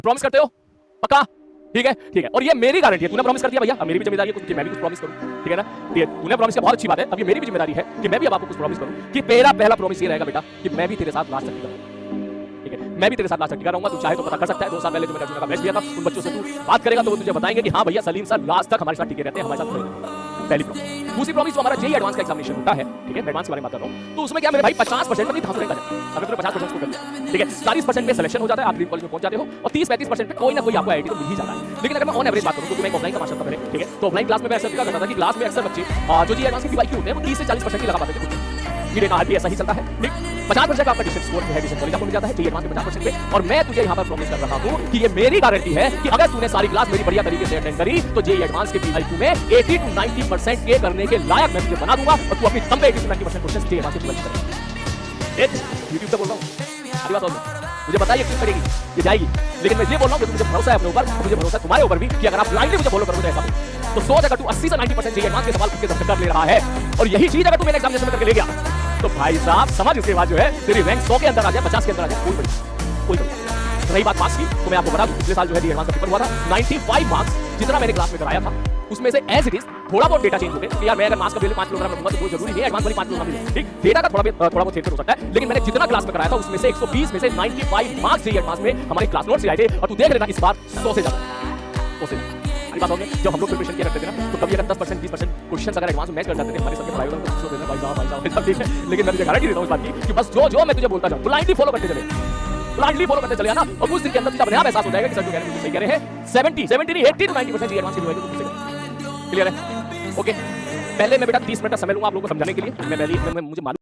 Promise करते हो? पक्का? ठीक है, ठीक है। और ये मेरी गारंटी है, तूने प्रॉमिस कर दिया भैया, अब मेरी भी जिम्मेदारी है कि मैं भी कुछ प्रॉमिस करूं, ठीक है ना? ये तूने प्रॉमिस किया, बहुत अच्छी बात है। अब ये मेरी भी जिम्मेदारी है कि मैं भी अब आपको कुछ प्रॉमिस करूं कि मेरा पहला प्रॉमिस ये रहेगा बेटा कि मैं भी तेरे साथ लास्ट तक टिका, ठीक है? मैं भी तेरे साथ लास्ट तक टिका रहूंगा। तू चाहे तो पता कर सकता है, 2 साल पहले जो मैंने अर्जुन का मैच दिया था, उन बच्चों से तू बात करेगा तो वो तुझे बताएंगे कि हाँ भैया सलीम सर लास्ट तक हमारे साथ टिके रहते हैं, हमारे साथ खड़े रहते हैं। पहली प्रॉमिस। दूसरी प्रॉमिस जो हमारा जेईई एडवांस का एग्जामिनेशन होता है, ठीक है, एडवांस के बारे में बात कर रहा हूं, तो उसमें क्या मेरे भाई 50% पर भी धांसू रहता है। अगर तूने 50% स्कोर कर लिया, ठीक है, 40% पे सिलेक्शन हो जाता है, आप ड्रीम कॉलेज में पहुंच जाते हो, और 30-35% पे कोई ना कोई आपको आईआईटी तो मिल ही जाता है। लेकिन अगर मैं ऑन एवरेज बात करूं, क्योंकि मैं ऑफलाइन का मास्टर था पहले, ठीक है, तो ऑफलाइन क्लास में मैं ऐसा करता था कि क्लास में अक्सर बच्चे जो जेईई एडवांस के पीवाईक्यू होते हैं वो 30 से 40% ही लगा पाते थे। ये देखा भी ऐसा ही चलता है, ठीक? 50% का आपका डिस्टेंस स्कोर जो है डिस्टेंस कॉलेज आपको मिल जाता है, जेईई एडवांस में 50% पे। और मैं तुझे यहां पर प्रॉमिस कर रहा हूं कि ये मेरी गारंटी है कि अगर तूने सारी क्लास मेरी बढ़िया तरीके से अटेंड करी तो जेईई एडवांस के पीवाईक्यू में 80 to 90% के करने के लायक मैं तुझे बना दूंगा और तू अपनी दम पे 80 to 90% क्वेश्चंस जेईई एडवांस के पीवाईक्यू करेगा। यूट्यूब पे बोल रहा हूं, आधी बात और मुझे बताइए किस पड़ेगी, ये जाएगी। लेकिन मैं ये बोल रहा हूं कि मुझे भरोसा है अपने ऊपर, मुझे भरोसा है तुम्हारे ऊपर भी कि अगर आप ब्लाइंडली मुझे फॉलो करोगे तो ऐसा हो। तो सोच, अगर तू 80 से 90% जेईई एडवांस के सवाल खुद के कर ले रहा है और यही चीज अगर तू मेरे एग्जामिनेशन में करके ले गया तो भाई साहब समझ, इसके बाद जो है तेरी रैंक 100 के अंदर आ जाए, 50 के अंदर आ जाए, कोई कोई रही बात मार्क्स की, तो मैं आपको बता दूं पिछले साल जो है जेईई एडवांस का पेपर हुआ था, 95 मार्क्स जितना मैंने क्लास में कराया था उसमें से एज इट इज थोड़ा बहुत डेटा चेंज हो गया कि यार मैं अगर मार्क्स का बिल 5 किलोग्राम रखूंगा तो कोई जरूरी नहीं है एडवांस वाली 5 किलोग्राम मिले, ठीक? डेटा का थोड़ा बहुत चेंज हो सकता है, लेकिन मैंने जितना क्लास में कराया था उसमें से 120 में से 95 मार्क्स जेईई एडवांस में हमारे क्लास नोट से आए थे। और तू देख लेना इस बार 100 से ज्यादा, 100 से बात हो गई। जब हम लोग प्रिपरेशन किया करते थे ना, तो कभी अगर 10% 20% क्वेश्चंस अगर एडवांस में मैच कर जाते थे हमारे सबके पढ़ाई वालों को, तो भाई साहब ठीक है। लेकिन मैं तुझे गारंटी देता हूं इस बात की कि बस जो मैं तुझे बोलता जाऊं ब्लाइंडली फॉलो करते चले, ब्लाइंडली फॉलो करते चले ना, और कुछ दिन के अंदर तुझे अपने आप एहसास हो जाएगा कि सर जो कह रहे हैं सही कह रहे हैं। 70 नहीं 80 to 90% जेईई एडवांस की जो है क्लियर है? ओके, पहले मैं बेटा 30 मिनट का समय लूंगा आप लोगों को समझाने के लिए। मैं मुझे मालूम